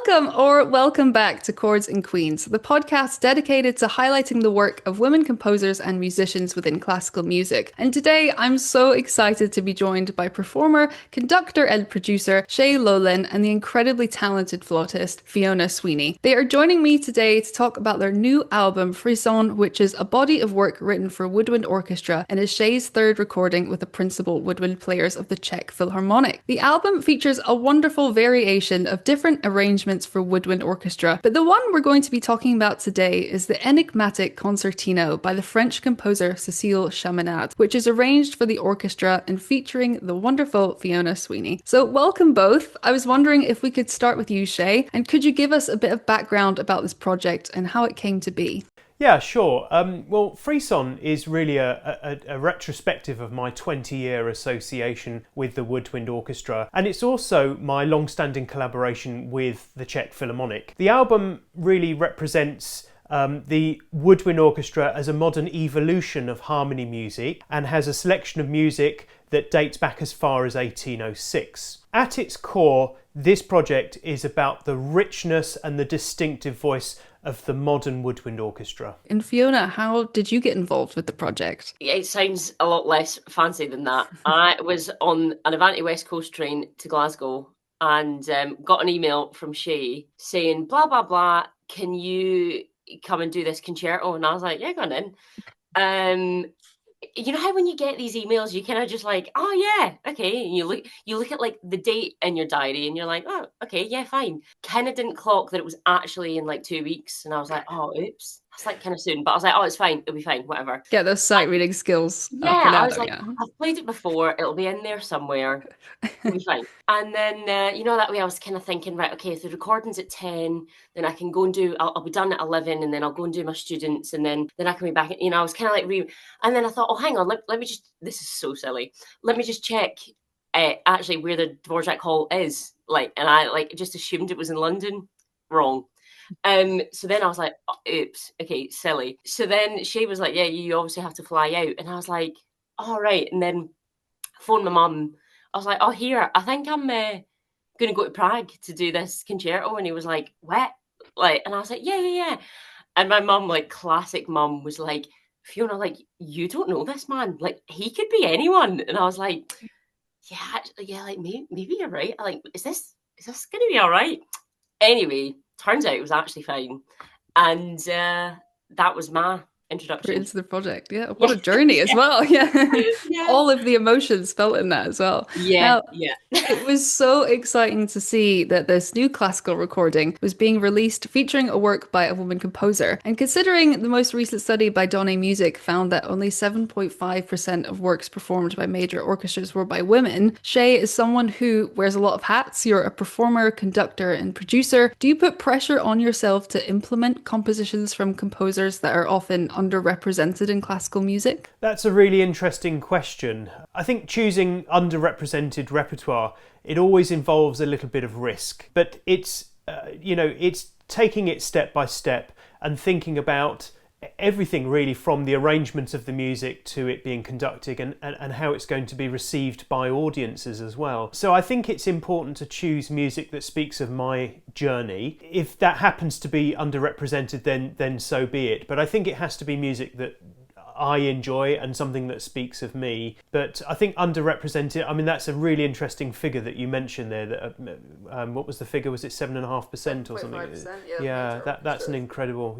Welcome back to Chords and Queens, the podcast dedicated to highlighting the work of women composers and musicians within classical music. And today I'm so excited to be joined by performer, conductor, and producer Shea Lolin and the incredibly talented flautist Fiona Sweeney. They are joining me today to talk about their new album Frisson, which is a body of work written for woodwind orchestra and is Shea's third recording with the principal woodwind players of the Czech Philharmonic. The album features a wonderful variation of different arrangements for woodwind orchestra, but the one we're going to be talking about today is the enigmatic Concertino by the French composer Cécile Chaminade, which is arranged for the orchestra and featuring the wonderful Fiona Sweeney. So welcome both. I was wondering if we could start with you, Shea, and could you give us a bit of background about this project and how it came to be? Yeah, sure. Well, Frisson is really a retrospective of my 20-year association with the Woodwind Orchestra, and it's also my long-standing collaboration with the Czech Philharmonic. The album really represents the Woodwind Orchestra as a modern evolution of harmony music and has a selection of music that dates back as far as 1806. At its core, this project is about the richness and the distinctive voice of the modern woodwind orchestra. And Fiona, how did you get involved with the project? It sounds a lot less fancy than that. I was on an Avanti West Coast train to Glasgow and got an email from Shea saying, blah, blah, blah, can you come and do this concerto? And I was like, yeah, go on in. You know how when you get these emails, you kind of just like, oh yeah, okay. And you look at like the date in your diary and you're like, oh, okay, yeah, fine. Kind of didn't clock that it was actually in like 2 weeks. And I was like, oh, oops. That's like kind of soon. But I was like, oh, it's fine. It'll be fine. Whatever. Get those sight reading skills. Yeah, I was like, I've played it before. It'll be in there somewhere. It'll be fine. And then, that way I was kind of thinking, right, okay, if the recording's at 10, then I can go and I'll be done at 11 and then I'll go and do my students and then I can be back. I was kind of like, and then I thought, oh, hang on, let me just, this is so silly. Let me just check actually where the Dvorak Hall is. And I just assumed it was in London. Wrong. So then I was like, oh, oops, okay, silly. So then Shea was like, yeah, you obviously have to fly out. And I was like, all right. And then I phoned my mum. I was like, oh, here, I think I'm going to go to Prague to do this concerto. And he was like, what? And I was like, yeah. And my mum, classic mum, was like, Fiona, you don't know this man. He could be anyone. And I was like, yeah, maybe you're right. Is this going to be all right? Anyway, turns out it was actually fine. And that was my introduction into the project. Yeah, what a journey as well. Yeah. All of the emotions felt in that as well. Yeah. It was so exciting to see that this new classical recording was being released featuring a work by a woman composer. And considering the most recent study by Donne Music found that only 7.5% of works performed by major orchestras were by women, Shea is someone who wears a lot of hats. You're a performer, conductor, and producer. Do you put pressure on yourself to implement compositions from composers that are often underrepresented in classical music? That's a really interesting question. I think choosing underrepresented repertoire, it always involves a little bit of risk, but it's taking it step by step and thinking about everything really from the arrangement of the music to it being conducted and how it's going to be received by audiences as well. So I think it's important to choose music that speaks of my journey. If that happens to be underrepresented, then so be it. But I think it has to be music that I enjoy and something that speaks of me. But I think underrepresented, that's a really interesting figure that you mentioned there. That what was the figure? Was it 7.5% or something? Yeah, that's an incredible,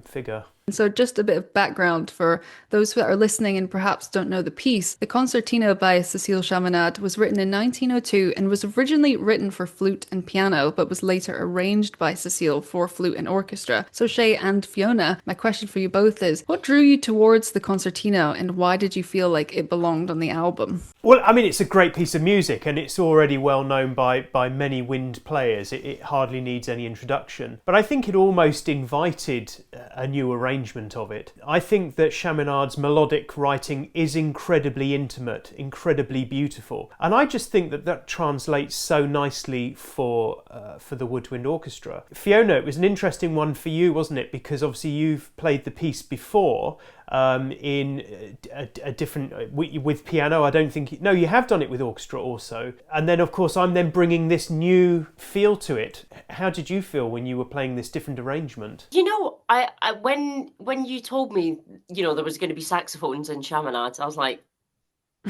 figure. So just a bit of background for those that are listening and perhaps don't know the piece. The Concertino by Cécile Chaminade was written in 1902 and was originally written for flute and piano, but was later arranged by Cécile for flute and orchestra. So Shea and Fiona, my question for you both is, what drew you towards the Concertino and why did you feel like it belonged on the album? Well, it's a great piece of music and it's already well known by many wind players. It hardly needs any introduction. But I think it almost invited a new arrangement arrangement of it. I think that Chaminade's melodic writing is incredibly intimate, incredibly beautiful, and I just think that that translates so nicely for the Woodwind Orchestra. Fiona, it was an interesting one for you, wasn't it? Because obviously you've played the piece before in a different with piano. I don't think no, you have done it with orchestra also, and then of course I'm then bringing this new feel to it. How did you feel when you were playing this different arrangement? You know, I when you told me, you know, there was going to be saxophones in Chaminade, I was like,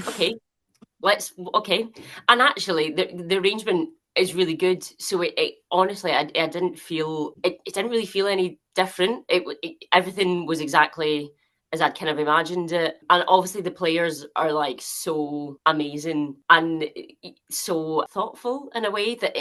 okay, okay. And actually, the arrangement is really good. So it honestly, I didn't feel it didn't really feel any different. Everything was exactly as I'd kind of imagined it. And obviously the players are like so amazing and so thoughtful in a way that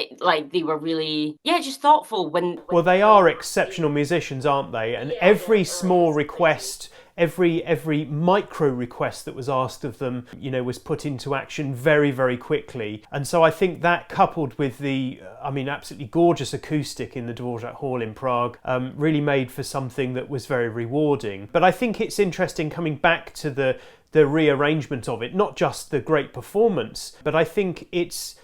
they were really, just thoughtful when Well, they are exceptional musicians, aren't they? And every small request, every micro request that was asked of them, you know, was put into action very, very quickly. And so I think that, coupled with the, absolutely gorgeous acoustic in the Dvorak Hall in Prague, really made for something that was very rewarding. But I think it's interesting coming back to the rearrangement of it, not just the great performance, but I think it's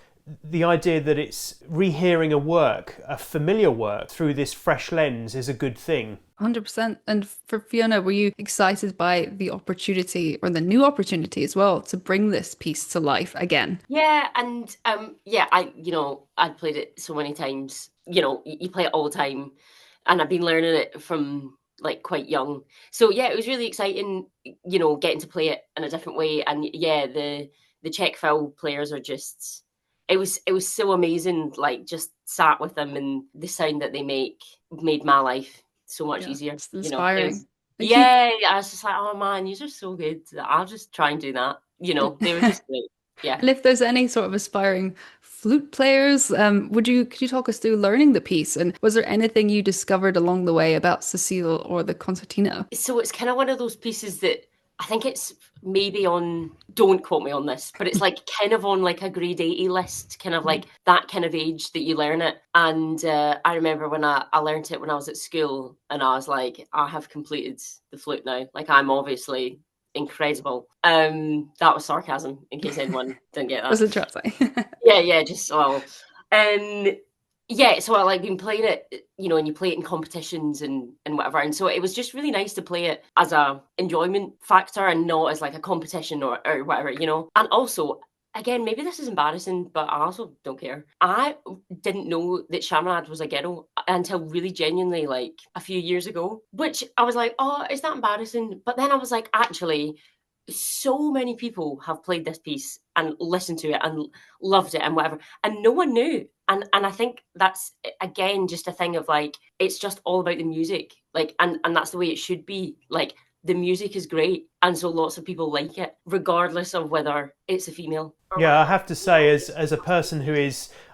the idea that it's rehearing a familiar work through this fresh lens is a good thing. 100%. And for Fiona, were you excited by the opportunity, or the new opportunity as well, to bring this piece to life again? Yeah, and I'd played it so many times. You know, you play it all the time, and I've been learning it from like quite young. So yeah, it was really exciting, you know, getting to play it in a different way. And yeah, the Czech Phil players are just, it was so amazing, like just sat with them, and the sound that they made my life so much easier. It's inspiring. I was just like, oh man, you're just so good. I'll just try and do that. You know, they were just great. Yeah. And if there's any sort of aspiring flute players, could you talk us through learning the piece? And was there anything you discovered along the way about Cécile or the Concertino? So it's kind of one of those pieces that I think it's maybe on, don't quote me on this, but it's like kind of on like a grade 80 list, kind of like that kind of age that you learn it. And I remember when I learned it when I was at school, and I was like, I have completed the flute now. Like, I'm obviously incredible. That was sarcasm, in case anyone didn't get that. Was it interesting? So I like been playing it, you know, and you play it in competitions and whatever. And so it was just really nice to play it as a enjoyment factor and not as like a competition or whatever, you know. And also, again, maybe this is embarrassing, but I also don't care. I didn't know that Chaminade was a ghetto until really genuinely like a few years ago, which I was like, oh, is that embarrassing? But then I was like, actually, so many people have played this piece and listened to it and loved it and whatever, and no one knew. And I think that's, again, just a thing of like, it's just all about the music, like, and that's the way it should be. Like, the music is great, and so lots of people like it, regardless of whether it's a female. Yeah, I have to say, as a person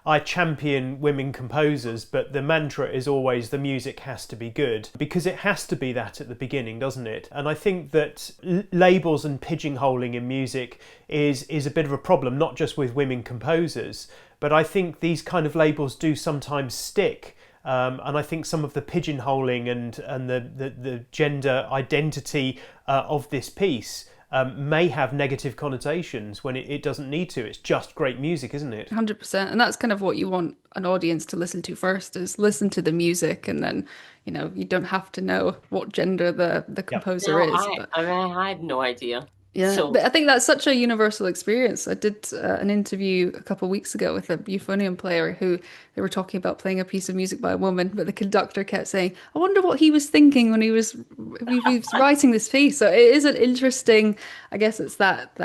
I champion women composers, but the mantra is always the music has to be good, because it has to be that at the beginning, doesn't it? And I think that labels and pigeonholing in music is a bit of a problem, not just with women composers, but I think these kind of labels do sometimes stick. And I think some of the pigeonholing and the gender identity of this piece may have negative connotations when it doesn't need to. It's just great music, isn't it? 100%. And that's kind of what you want an audience to listen to first, is listen to the music, and then, you know, you don't have to know what gender the composer is. I had no idea. Yeah, so, but I think that's such a universal experience. I did an interview a couple of weeks ago with a euphonium player who they were talking about playing a piece of music by a woman, but the conductor kept saying, I wonder what he was thinking when he was writing this piece. So it is an interesting, I guess it's that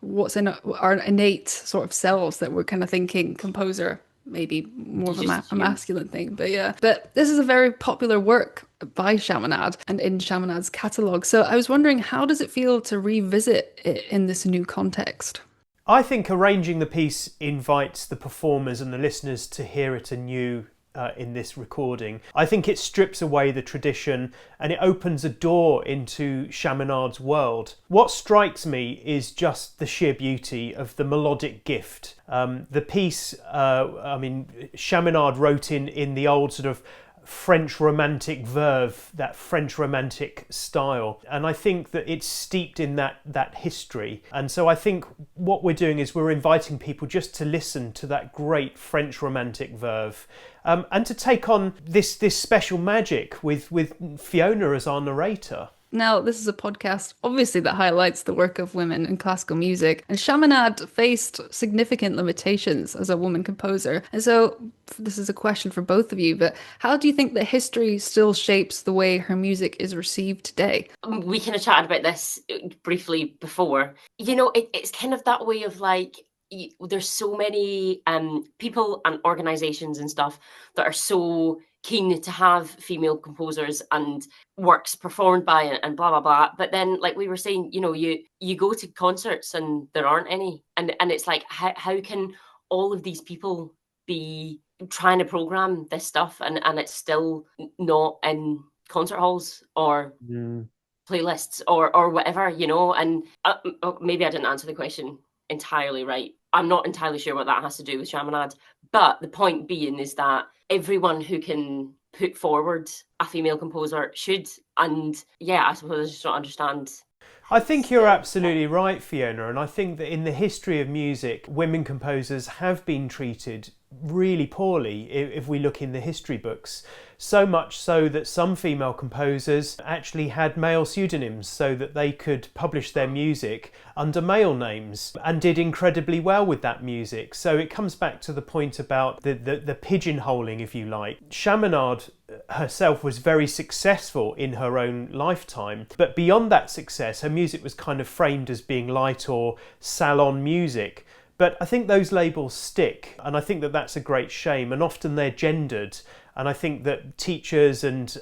what's in our innate sort of selves that we're kind of thinking composer, maybe more of a masculine thing. But yeah, but this is a very popular work by Chaminade and in Chaminade's catalogue. So I was wondering, how does it feel to revisit it in this new context? I think arranging the piece invites the performers and the listeners to hear it anew in this recording. I think it strips away the tradition and it opens a door into Chaminade's world. What strikes me is just the sheer beauty of the melodic gift. The piece, Chaminade wrote in the old sort of French romantic verve, that French romantic style. And I think that it's steeped in that history. And so I think what we're doing is we're inviting people just to listen to that great French romantic verve, and to take on this special magic with Fiona as our narrator. Now, this is a podcast, obviously, that highlights the work of women in classical music, and Chaminade faced significant limitations as a woman composer. And so, this is a question for both of you, but how do you think that history still shapes the way her music is received today? We kind of chatted about this briefly before. You know, it's kind of that way of like, there's so many people and organizations and stuff that are so keen to have female composers and works performed by and blah blah blah, but then, like we were saying, you know, you go to concerts and there aren't any, and it's like, how can all of these people be trying to program this stuff and it's still not in concert halls or playlists or whatever, you know? And maybe I didn't answer the question entirely right. I'm not entirely sure what that has to do with Chaminade, but the point being is that everyone who can put forward a female composer should. And yeah, I suppose I just don't understand. I think you're absolutely right, Fiona, and I think that in the history of music, women composers have been treated really poorly if we look in the history books. So much so that some female composers actually had male pseudonyms so that they could publish their music under male names and did incredibly well with that music. So it comes back to the point about the pigeonholing, if you like. Chaminade herself was very successful in her own lifetime, but beyond that success, her music was kind of framed as being light or salon music. But I think those labels stick, and I think that that's a great shame, and often they're gendered, and I think that teachers and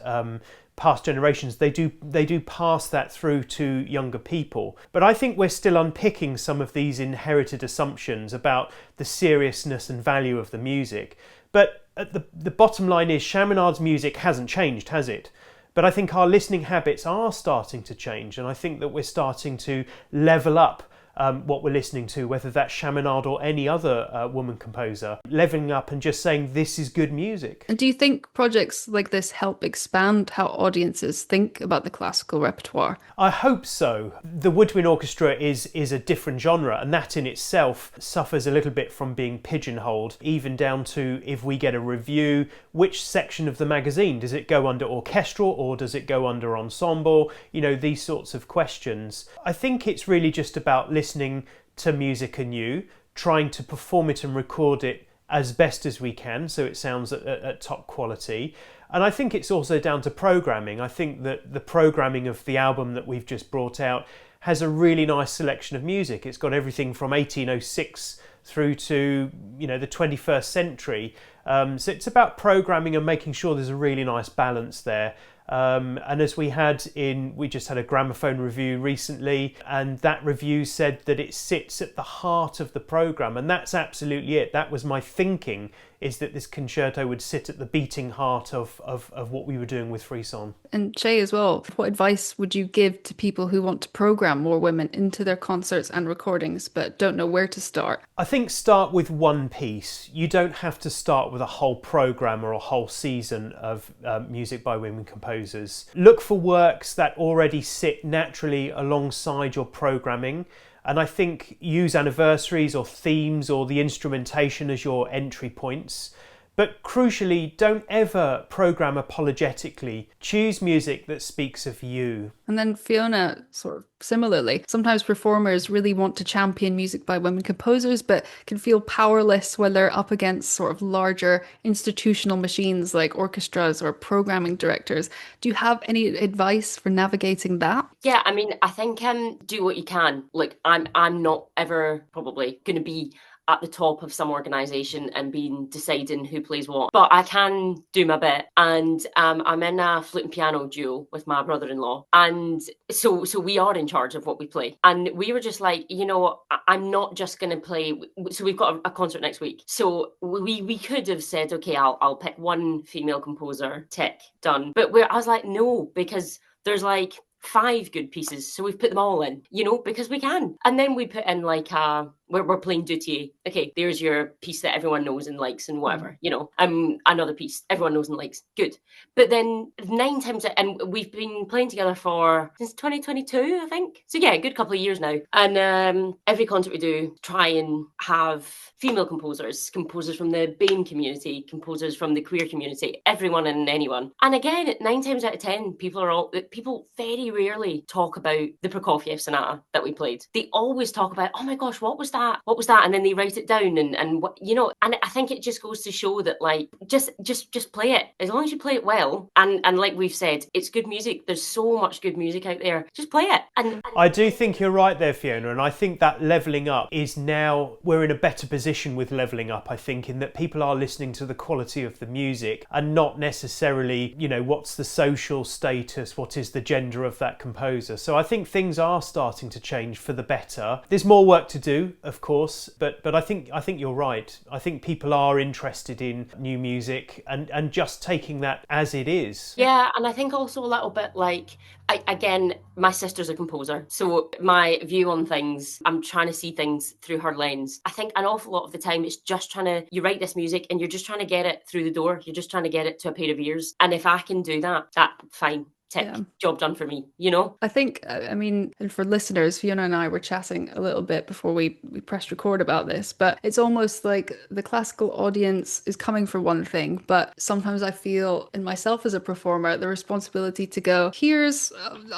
past generations, they do pass that through to younger people. But I think we're still unpicking some of these inherited assumptions about the seriousness and value of the music. But the bottom line is, Chaminade's music hasn't changed, has it? But I think our listening habits are starting to change, and I think that we're starting to level up what we're listening to, whether that's Chaminade or any other woman composer, leveling up and just saying this is good music. And do you think projects like this help expand how audiences think about the classical repertoire? I hope so. The woodwind orchestra is a different genre, and that in itself suffers a little bit from being pigeonholed, even down to, if we get a review, which section of the magazine? Does it go under orchestral or does it go under ensemble? You know, these sorts of questions. I think it's really just about listening to music anew, trying to perform it and record it as best as we can so it sounds at top quality. And I think it's also down to programming. I think that the programming of the album that we've just brought out has a really nice selection of music. It's got everything from 1806 through to, you know, the 21st century. So it's about programming and making sure there's a really nice balance there. And as we just had a gramophone review recently, and that review said that it sits at the heart of the programme, and that's absolutely it. That was my thinking, is that this concerto would sit at the beating heart of what we were doing with Frisson. And Shea as well, what advice would you give to people who want to programme more women into their concerts and recordings but don't know where to start? I think start with one piece. You don't have to start with a whole programme or a whole season of music by women composers. Look for works that already sit naturally alongside your programming. And I think use anniversaries or themes or the instrumentation as your entry points. But crucially, don't ever program apologetically. Choose music that speaks of you. And then Fiona, sort of similarly, sometimes performers really want to champion music by women composers, but can feel powerless when they're up against sort of larger institutional machines like orchestras or programming directors. Do you have any advice for navigating that? Yeah, I mean, I think do what you can. Like, I'm not ever probably going to be at the top of some organisation and being deciding who plays what, but I can do my bit. And I'm in a flute and piano duo with my brother-in-law, and so we are in charge of what we play. And we were just like, you know, I'm not just going to play. So we've got a concert next week. So we could have said, okay, I'll pick one female composer, tick, done. But I was like, no, because there's like 5 good pieces, so we've put them all in, you know, because we can. And then we put in like a we're playing Dutier. Okay, there's your piece that everyone knows and likes and whatever, another piece everyone knows and likes. Good. But then 9 times, and we've been playing together since 2022, I think. So yeah, a good couple of years now. And every concert we do, try and have female composers from the BAME community, composers from the queer community, everyone and anyone. And again, 9 times out of 10, people very rarely talk about the Prokofiev sonata that we played. They always talk about, oh my gosh, what was that? What was that? And then they write it down and what, and I think it just goes to show that, like, just play it. As long as you play it well. And like we've said, it's good music. There's so much good music out there. Just play it. And I do think you're right there, Fiona. And I think that levelling up is now, we're in a better position with levelling up, I think, in that people are listening to the quality of the music and not necessarily, what's the social status, what is the gender of that composer. So I think things are starting to change for the better. There's more work to do, of course, but I think you're right. I think people are interested in new music and just taking that as it is. Yeah, and I think also a little bit like, again, my sister's a composer, so my view on things, I'm trying to see things through her lens. I think an awful lot of the time it's just you write this music and you're just trying to get it through the door. You're just trying to get it to a pair of ears. And if I can do that, fine. Tick, job done for me, I think, and for listeners, Fiona and I were chatting a little bit before we pressed record about this, but it's almost like the classical audience is coming for one thing, but sometimes I feel in myself as a performer, the responsibility to go, here's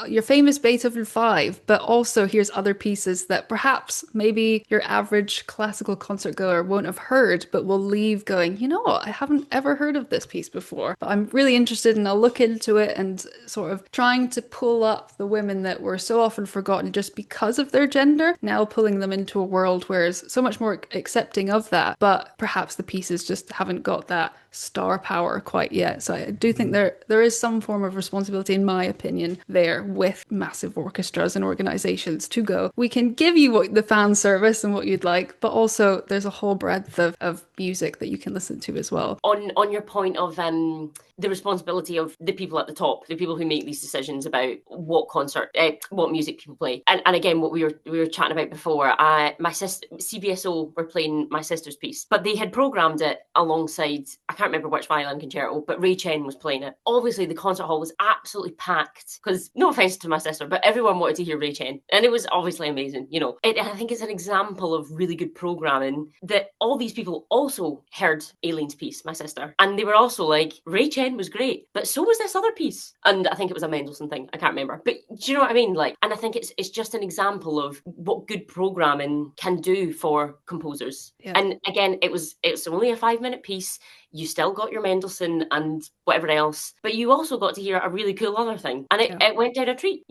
your famous Beethoven 5, but also here's other pieces that perhaps maybe your average classical concert goer won't have heard, but will leave going, I haven't ever heard of this piece before, but I'm really interested and I'll look into it, and sort of trying to pull up the women that were so often forgotten just because of their gender, now pulling them into a world where it's so much more accepting of that, but perhaps the pieces just haven't got that star power quite yet. So I do think there is some form of responsibility, in my opinion, there with massive orchestras and organizations to go, we can give you the fan service and what you'd like, but also there's a whole breadth of music that you can listen to as well. On your point of the responsibility of the people at the top, the people who make these decisions about what music people play, and again, what we were chatting about before, my sister, CBSO were playing my sister's piece, but they had programmed it alongside, I can't remember which violin concerto, but Ray Chen was playing it. Obviously the concert hall was absolutely packed, because no offense to my sister, but everyone wanted to hear Ray Chen, and it was obviously amazing. I think it's an example of really good programming that all these people also heard Aileen's piece, my sister, and they were also like, Ray Chen was great, but so was this other piece, and I think it was a Mendelssohn thing, I can't remember, but do you know what I mean? Like, and I think it's just an example of what good programming can do for composers. Yeah. And again, it's only a 5-minute piece. You still got your Mendelssohn and whatever else, but you also got to hear a really cool other thing, and it went down a treat.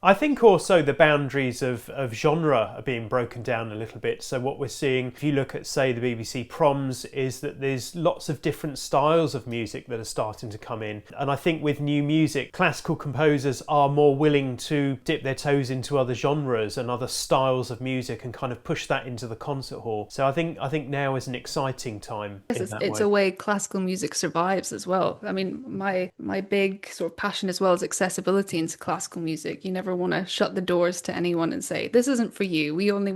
I think also the boundaries of genre are being broken down a little bit. So what we're seeing, if you look at, say, the BBC Proms, is that there's lots of different styles of music that are starting to come in. And I think with new music, classical composers are more willing to dip their toes into other genres and other styles of music and kind of push that into the concert hall. So I think now is an exciting time. It's a way classical music survives as well. I mean, my big sort of passion as well is accessibility into classical music. You never want to shut the doors to anyone and say, this isn't for you. We want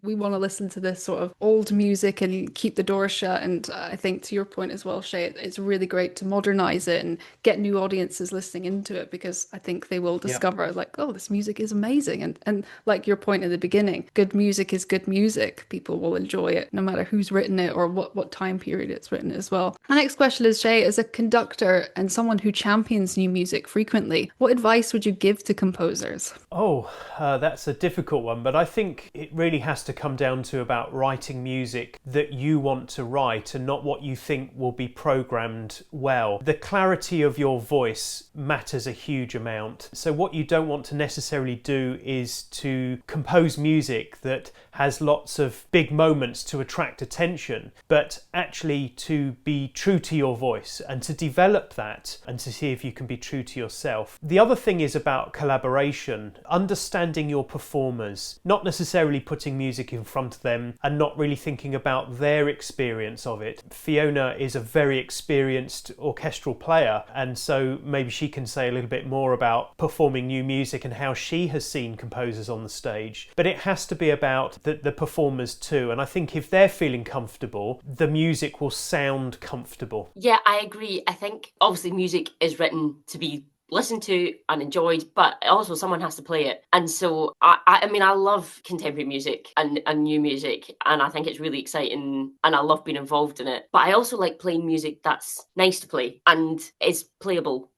to listen to this sort of old music and keep the door shut. And I think to your point as well, Shea, it's really great to modernize it and get new audiences listening into it, because I think they will discover like, oh, this music is amazing. And like your point at the beginning, good music is good music. People will enjoy it no matter who's written it or what time period it's written as well. My next question is, Shea, as a conductor and someone who champions new music frequently, what advice would you give to composers? That's a difficult one, but I think it really has to come down to about writing music that you want to write and not what you think will be programmed well. The clarity of your voice matters a huge amount. So what you don't want to necessarily do is to compose music that has lots of big moments to attract attention, but actually to be true to your voice and to develop that and to see if you can be true to yourself. The other thing is about collaboration. collaboration, understanding your performers, not necessarily putting music in front of them and not really thinking about their experience of it. Fiona is a very experienced orchestral player, and so maybe she can say a little bit more about performing new music and how she has seen composers on the stage. But it has to be about the performers too, and I think if they're feeling comfortable, the music will sound comfortable. Yeah, I agree. I think obviously music is written to be listened to and enjoyed, but also someone has to play it. And so I mean, I love contemporary music and new music, and I think it's really exciting and I love being involved in it. But I also like playing music that's nice to play and is playable.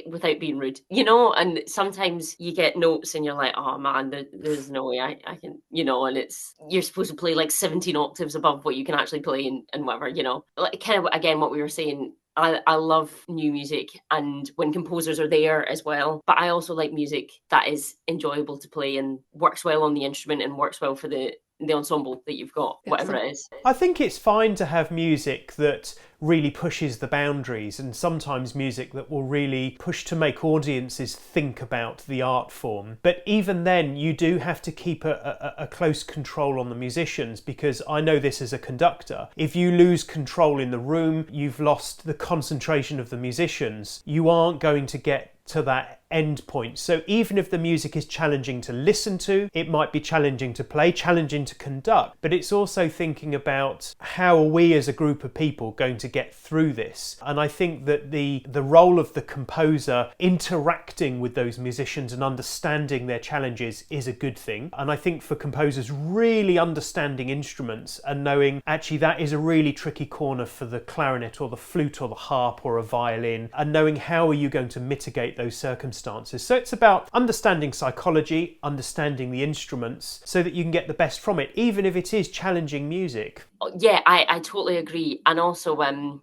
Without being rude, and sometimes you get notes and you're like, oh man, there's no way I can, and it's, you're supposed to play like 17 octaves above what you can actually play and whatever, like kind of again what we were saying. I love new music and when composers are there as well, but I also like music that is enjoyable to play and works well on the instrument and works well for the ensemble that you've got, whatever it is. I think it's fine to have music that really pushes the boundaries, and sometimes music that will really push to make audiences think about the art form. But even then, you do have to keep a close control on the musicians, because I know this as a conductor. If you lose control in the room, you've lost the concentration of the musicians. You aren't going to get to that end point. So even if the music is challenging to listen to, it might be challenging to play, challenging to conduct, but it's also thinking about how are we as a group of people going to get through this. And I think that the role of the composer interacting with those musicians and understanding their challenges is a good thing. And I think for composers, really understanding instruments and knowing actually that is a really tricky corner for the clarinet or the flute or the harp or a violin, and knowing how are you going to mitigate those circumstances. So it's about understanding psychology, understanding the instruments, so that you can get the best from it, even if it is challenging music. Yeah, I totally agree. And also, I'm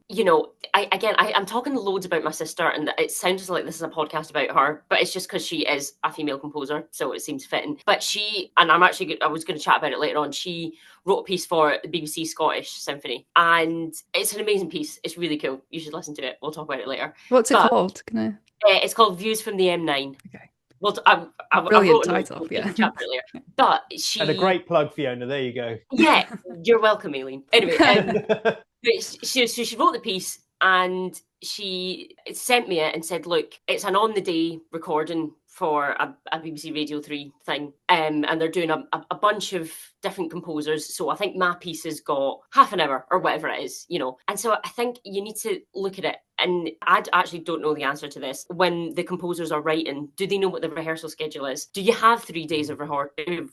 talking loads about my sister, and it sounds like this is a podcast about her, but it's just because she is a female composer, so it seems fitting. But I was going to chat about it later on, she wrote a piece for the BBC Scottish Symphony, and it's an amazing piece. It's really cool. You should listen to it. We'll talk about it later. What's it called? It's called Views from the M9. Okay. Well, I brilliant wrote title, yeah. But and a great plug, Fiona. There you go. Yeah, you're welcome, Aileen. Anyway, but she wrote the piece and she sent me it and said, "Look, it's an on-the-day recording for a BBC Radio 3 thing, and they're doing a bunch of different composers. So I think my piece has got half an hour or whatever it is, And so I think you need to look at it. And I actually don't know the answer to this. When the composers are writing, do they know what the rehearsal schedule is? Do you have 3 days of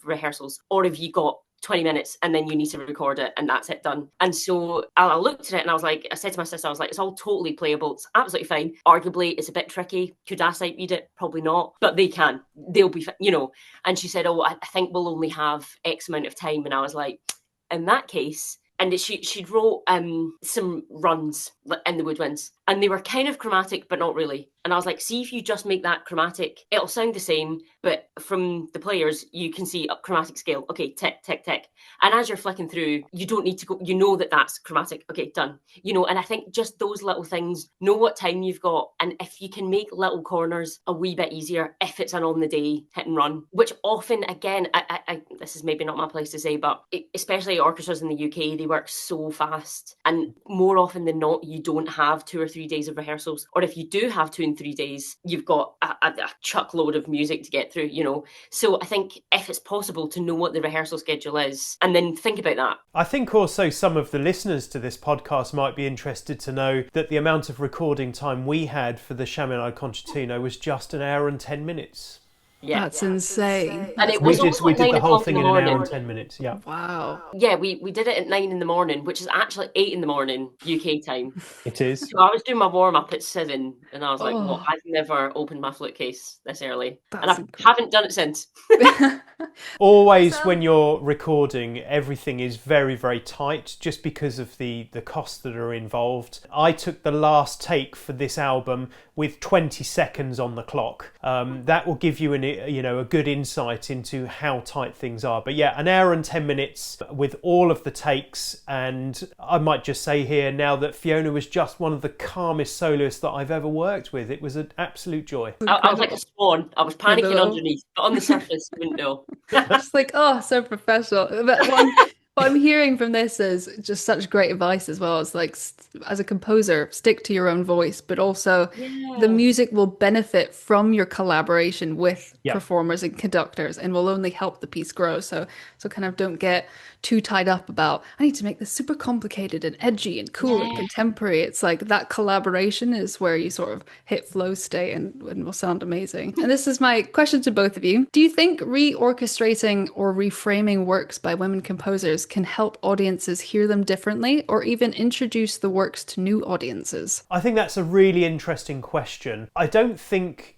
rehearsals, or have you got 20 minutes and then you need to record it and that's it, done? And so I looked at it and I said to my sister, it's all totally playable. It's absolutely fine. Arguably, it's a bit tricky. Could I sight read it? Probably not, but they'll be, And she said, I think we'll only have X amount of time. And I was like, in that case, and she'd wrote some runs in the woodwinds, and they were kind of chromatic, but not really. And I was like, see if you just make that chromatic, it'll sound the same, but from the players, you can see a chromatic scale. Okay, tick, tick, tick. And as you're flicking through, you don't need to go, that's chromatic. Okay, done. And I think just those little things, know what time you've got. And if you can make little corners a wee bit easier, if it's an on the day hit and run, which often, again, I this is maybe not my place to say, but especially orchestras in the UK, they work so fast. And more often than not, you don't have 2 or 3 days of rehearsals. Or if you do have 2 and 3 days, you've got a chuckload of music to get through, So I think if it's possible to know what the rehearsal schedule is and then think about that. I think also some of the listeners to this podcast might be interested to know that the amount of recording time we had for the Chaminade Concertino was just 1 hour and 10 minutes. Yeah, that's insane. And it we was did the whole thing in 1 hour and 10 minutes. Yeah. Wow. Yeah, we did it at 9 a.m, which is actually 8 a.m. UK time. It is. So I was doing my warm up at 7, and I was like, "Well, I've never opened my flute case this early," and I haven't done it since. Always, when you're recording, everything is very, very tight, just because of the costs that are involved. I took the last take for this album with 20 seconds on the clock. That will give you an a good insight into how tight things are. But yeah, an hour and 10 minutes with all of the takes. And I might just say here now that Fiona was just one of the calmest soloists that I've ever worked with. It was an absolute joy. I was like a swan. I was panicking underneath, but on the surface, you wouldn't know. Just like, oh, so professional. But what I'm hearing from this is just such great advice as well. It's like, as a composer, stick to your own voice, but also the music will benefit from your collaboration with performers and conductors and will only help the piece grow. So kind of don't get too tied up about, I need to make this super complicated and edgy and cool and contemporary. It's like that collaboration is where you sort of hit flow state and will sound amazing. And this is my question to both of you. Do you think reorchestrating or reframing works by women composers can help audiences hear them differently or even introduce the works to new audiences? I think that's a really interesting question. I don't think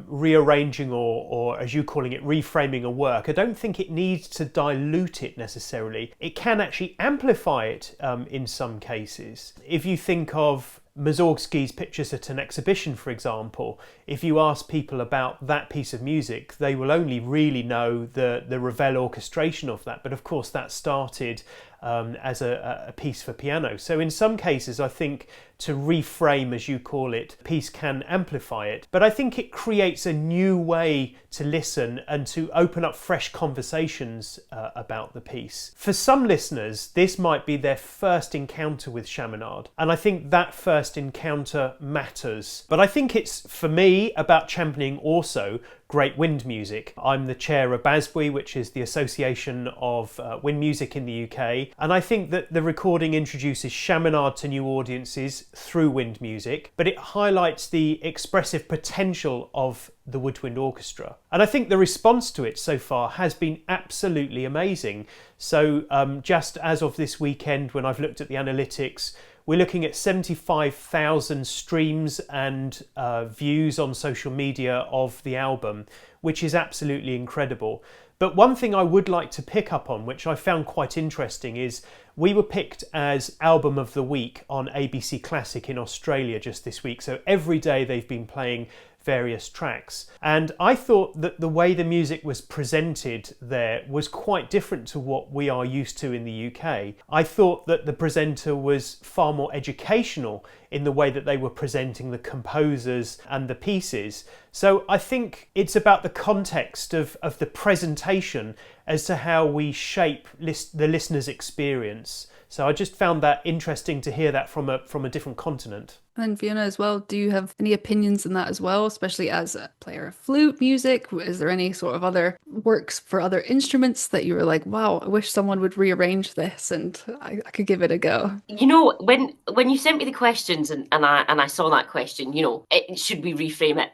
rearranging or as you calling it, reframing a work, I don't think it needs to dilute it necessarily. It can actually amplify it in some cases. If you think of Mussorgsky's Pictures at an Exhibition, for example, if you ask people about that piece of music, they will only really know the Ravel orchestration of that. But of course, that started as a piece for piano. So in some cases, I think to reframe, as you call it, piece can amplify it. But I think it creates a new way to listen and to open up fresh conversations about the piece. For some listeners, this might be their first encounter with Chaminade. And I think that first encounter matters. But I think it's, for me, about championing also great wind music. I'm the chair of BASBWI, which is the Association of Wind Music in the UK, and I think that the recording introduces Chaminade to new audiences through wind music, but it highlights the expressive potential of the woodwind orchestra. And I think the response to it so far has been absolutely amazing. So just as of this weekend, when I've looked at the analytics, we're looking at 75,000 streams and views on social media of the album, which is absolutely incredible. But one thing I would like to pick up on, which I found quite interesting, is we were picked as Album of the Week on ABC Classic in Australia just this week. So every day they've been playing various tracks. And I thought that the way the music was presented there was quite different to what we are used to in the UK. I thought that the presenter was far more educational in the way that they were presenting the composers and the pieces. So I think it's about the context of the presentation as to how we shape the listener's experience. So I just found that interesting to hear that from a different continent. And Fiona as well, do you have any opinions on that as well, especially as a player of flute music? Is there any sort of other works for other instruments that you were like, wow, I wish someone would rearrange this and I could give it a go? You know, when you sent me the questions and I saw that question, you know, should we reframe it?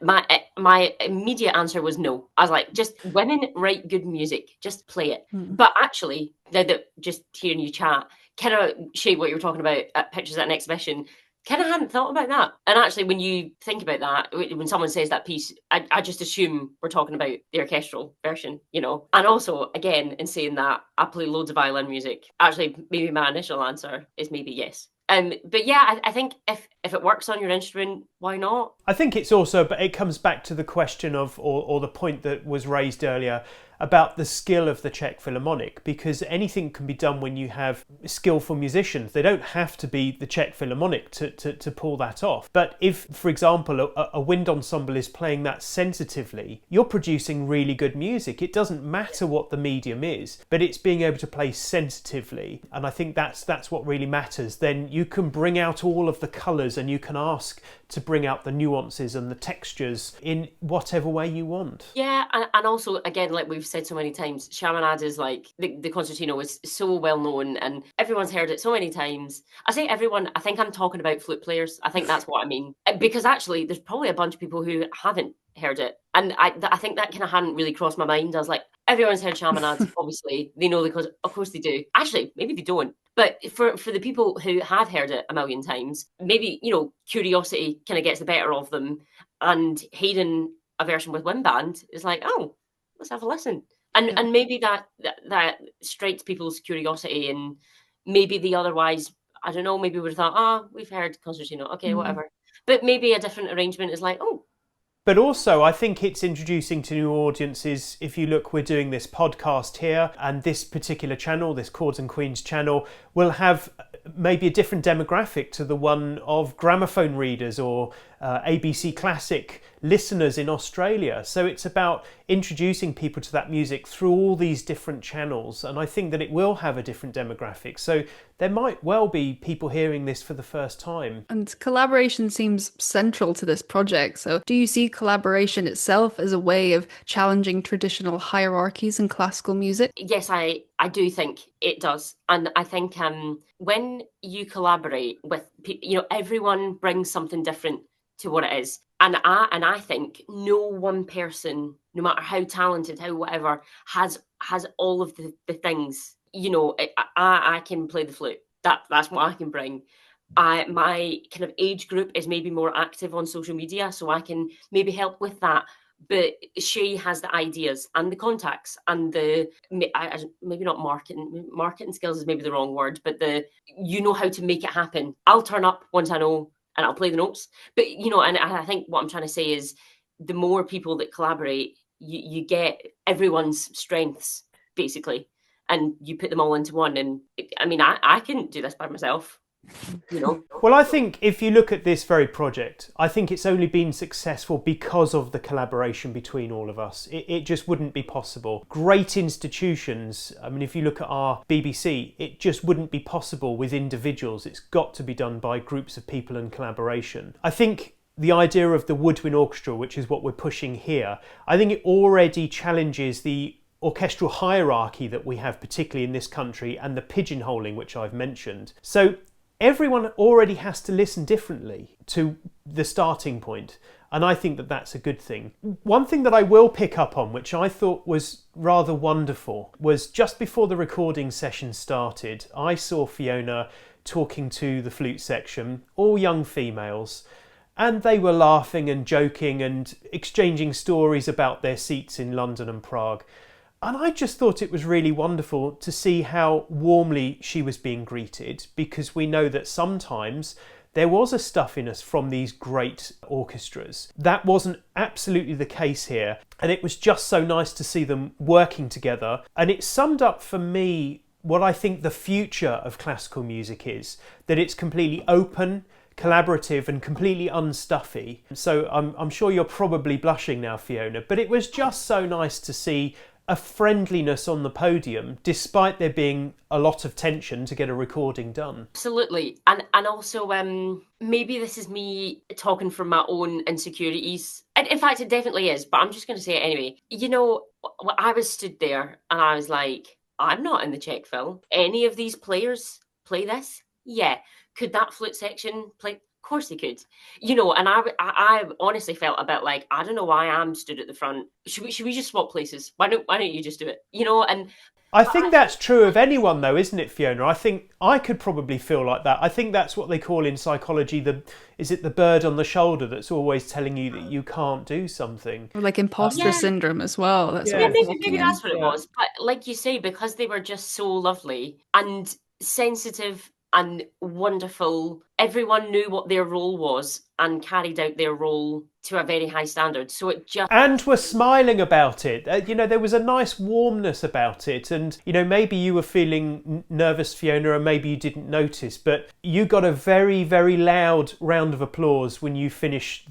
My immediate answer was no. I was like, just women write good music, just play it. But actually, just hearing you chat, kind of Shea, what you were talking about at Pictures at an Exhibition, kind of hadn't thought about that. And actually, when you think about that, when someone says that piece, I just assume we're talking about the orchestral version, you know. And also, again, in saying that, I play loads of violin music. Actually, maybe my initial answer is maybe yes. But yeah, I think if it works on your instrument, why not? I think it's also, but it comes back to the question of, or the point that was raised earlier about the skill of the Czech Philharmonic, because anything can be done when you have skillful musicians. They don't have to be the Czech Philharmonic to pull that off. But if, for example, a wind ensemble is playing that sensitively, you're producing really good music. It doesn't matter what the medium is, but it's being able to play sensitively. And I think that's what really matters. Then you can bring out all of the colours and you can ask to bring out the nuances and the textures in whatever way you want. Yeah, and also, again, like we've said so many times, Chaminade is like, the Concertino is so well known and everyone's heard it so many times. I say everyone, I think I'm talking about flute players. I think that's what I mean. Because actually, there's probably a bunch of people who haven't heard it. And I think that kind of hadn't really crossed my mind. I was like, everyone's heard Chaminade, obviously. They know because, of course they do. Actually, maybe they don't. But for the people who have heard it a million times, maybe, you know, curiosity kind of gets the better of them. And hearing a version with wind band is like, oh, let's have a listen. And maybe that strikes people's curiosity, and maybe they otherwise, I don't know, maybe would have thought, we've heard Concertino, okay, whatever. But maybe a different arrangement is like, oh, But also, I think it's introducing to new audiences. If you look, we're doing this podcast here, and this particular channel, this Chords and Queens channel, will have maybe a different demographic to the one of gramophone readers or ABC Classic listeners in Australia. So it's about introducing people to that music through all these different channels, and I think that it will have a different demographic. So there might well be people hearing this for the first time. And collaboration seems central to this project. So do you see collaboration itself as a way of challenging traditional hierarchies in classical music? Yes, I do think it does. And I think when you collaborate with people, everyone brings something different to what it is. And I think no one person, no matter how talented, how whatever, has all of the things. I can play the flute. That's what I can bring. My kind of age group is maybe more active on social media, so I can maybe help with that. But Shea has the ideas and the contacts and maybe not marketing skills is maybe the wrong word, but how to make it happen. I'll turn up once I know, and I'll play the notes. But and I think what I'm trying to say is, the more people that collaborate, you get everyone's strengths basically, and you put them all into one. And I couldn't do this by myself. Well, I think if you look at this very project, I think it's only been successful because of the collaboration between all of us. It just wouldn't be possible. Great institutions, if you look at our BBC, it just wouldn't be possible with individuals. It's got to be done by groups of people and collaboration. I think the idea of the woodwind orchestra, which is what we're pushing here, I think it already challenges the orchestral hierarchy that we have, particularly in this country, and the pigeonholing, which I've mentioned. So everyone already has to listen differently to the starting point, and I think that that's a good thing. One thing that I will pick up on, which I thought was rather wonderful, was just before the recording session started, I saw Fiona talking to the flute section, all young females, and they were laughing and joking and exchanging stories about their seats in London and Prague. And I just thought it was really wonderful to see how warmly she was being greeted, because we know that sometimes there was a stuffiness from these great orchestras. That wasn't absolutely the case here. And it was just so nice to see them working together. And it summed up for me what I think the future of classical music is, that it's completely open, collaborative and completely unstuffy. So I'm sure you're probably blushing now, Fiona, but it was just so nice to see a friendliness on the podium, despite there being a lot of tension to get a recording done. Absolutely. And also, maybe this is me talking from my own insecurities. And in fact, it definitely is, but I'm just going to say it anyway. I was stood there and I was like, I'm not in the Czech film. Any of these players play this? Yeah. Could that flute section play? Of course they could, and I honestly felt a bit like, I don't know why I'm stood at the front. Should we just swap places? Why don't you just do it? And I think that's true of anyone though, isn't it, Fiona? I think I could probably feel like that. I think that's what they call in psychology, is it the bird on the shoulder that's always telling you that you can't do something? Or like imposter syndrome as well. That's maybe that's what it was. But like you say, because they were just so lovely and sensitive and wonderful, everyone knew what their role was and carried out their role to a very high standard. So it just... And were smiling about it. There was a nice warmness about it. And, maybe you were feeling nervous, Fiona, and maybe you didn't notice, but you got a very, very loud round of applause when you finished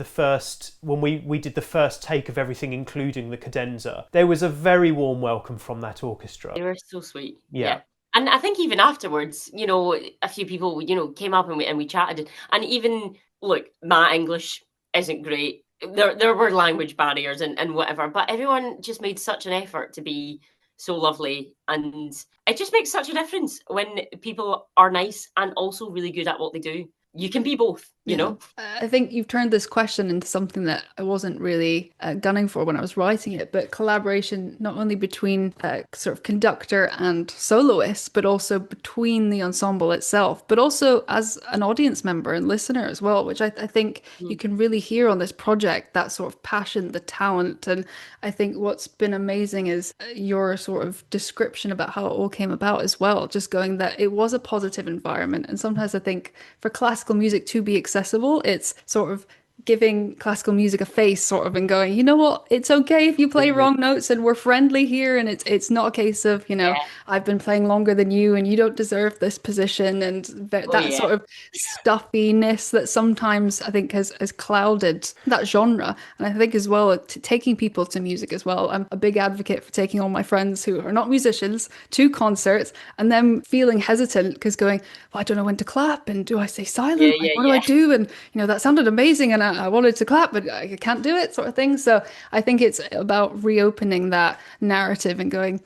when we did the first take of everything, including the cadenza. There was a very warm welcome from that orchestra. They were so sweet. Yeah. And I think even afterwards, a few people, came up and we chatted. And even, look, my English isn't great. There were language barriers and whatever, but everyone just made such an effort to be so lovely. And it just makes such a difference when people are nice and also really good at what they do. You can be both, you know? I think you've turned this question into something that I wasn't really gunning for when I was writing it, but collaboration not only between sort of conductor and soloist, but also between the ensemble itself, but also as an audience member and listener as well, which I think you can really hear on this project, that sort of passion, the talent. And I think what's been amazing is your sort of description about how it all came about as well, just going that it was a positive environment. And sometimes I think for classical music to be accessible, it's sort of giving classical music a face sort of and going, you know what, it's okay if you play wrong notes and we're friendly here, and it's not a case of, you know, Yeah. I've been playing longer than you and you don't deserve this position, and Oh that yeah. sort of stuffiness that sometimes I think has clouded that genre. And I think as well, taking people to music as well. I'm a big advocate for taking all my friends who are not musicians to concerts and them feeling hesitant because going, well, I don't know when to clap, and do I stay Yeah, silent? Like, yeah, what do I yeah. do? And you know, that sounded amazing, and I wanted to clap, but I can't do it, sort of thing. So I think it's about reopening that narrative and going,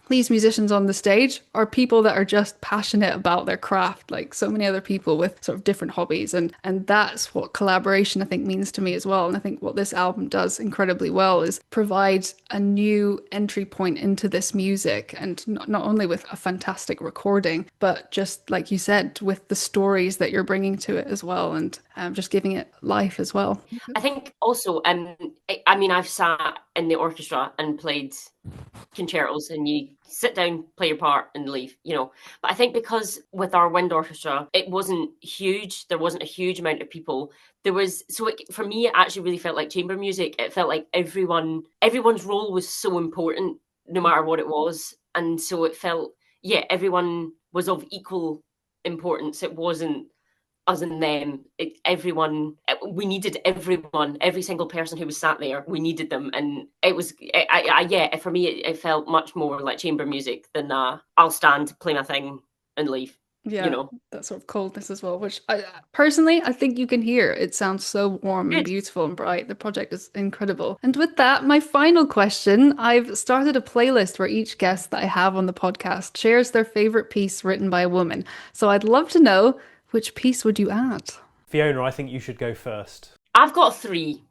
these musicians on the stage are people that are just passionate about their craft, like so many other people with sort of different hobbies, and that's what collaboration I think means to me as well. And I think what this album does incredibly well is provide a new entry point into this music, and not only with a fantastic recording, but just like you said, with the stories that you're bringing to it as well, and just giving it life as well. I think also, I mean, I've sat in the orchestra and played concertos, and you sit down, play your part, and leave, you know. But I think because with our wind orchestra, it wasn't huge. There wasn't a huge amount of people. There was for me, it actually really felt like chamber music. It felt like everyone's role was so important, no matter what it was, and so it felt, yeah, everyone was of equal importance. It wasn't us and them. We needed everyone, every single person who was sat there. We needed them, and it was, yeah. For me, it felt much more like chamber music than I'll stand, play my thing, and leave. Yeah, You know, that sort of coldness as well, which I personally I think you can hear. It sounds so warm and good. beautiful and bright. The project is incredible. And with that, my final question, I've started a playlist where each guest that I have on the podcast shares their favorite piece written by a woman. So I'd love to know, which piece would you add? Fiona, I think you should go first. I've got three.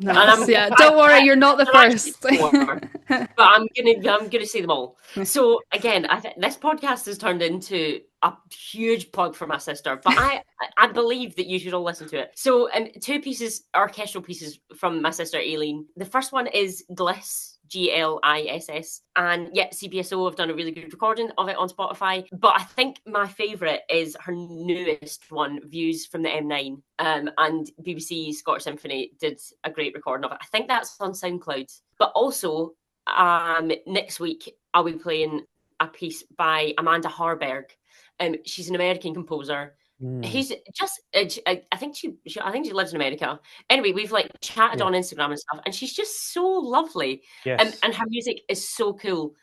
Nice. Yeah, don't worry, you're not the first. But I'm gonna say them all. So again, I think this podcast has turned into a huge plug for my sister, but I believe that you should all listen to it. So two pieces, orchestral pieces from my sister Aileen. The first one is Gliss. Gliss, and yeah, CBSO have done a really good recording of it on Spotify. But I think my favourite is her newest one, Views from the M9. And BBC Scottish Symphony did a great recording of it. I think that's on SoundCloud. But also, next week I'll be playing a piece by Amanda Harberg. She's an American composer. He's just, I think she lives in America. Anyway, we've like chatted on Instagram and stuff, and she's just so lovely. Yes. And her music is so cool.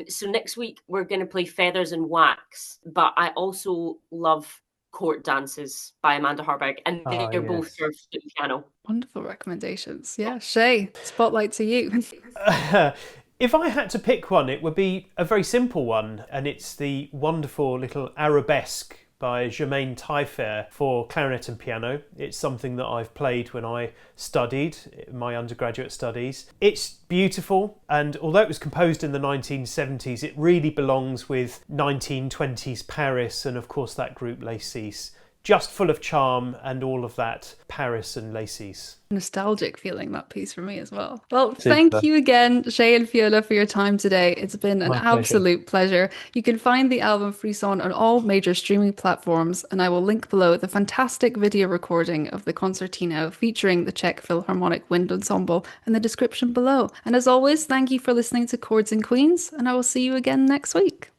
So next week we're going to play Feathers and Wax, but I also love Court Dances by Amanda Harberg, and they're both for flute and piano. Wonderful recommendations. Yeah, Shea, spotlight to you. If I had to pick one, it would be a very simple one, and it's the wonderful little Arabesque by Germaine Taillefer for clarinet and piano. It's something that I've played when I studied my undergraduate studies. It's beautiful, and although it was composed in the 1970s, it really belongs with 1920s Paris and of course that group Les Six. Just full of charm and all of that Paris and Les Six. Nostalgic feeling, that piece for me as well. Well, thank you again, Shea and Fiona, for your time today. It's been an absolute pleasure. You can find the album Frisson on all major streaming platforms, and I will link below the fantastic video recording of the Concertino featuring the Czech Philharmonic Wind Ensemble in the description below. And as always, thank you for listening to Chords and Queens, and I will see you again next week.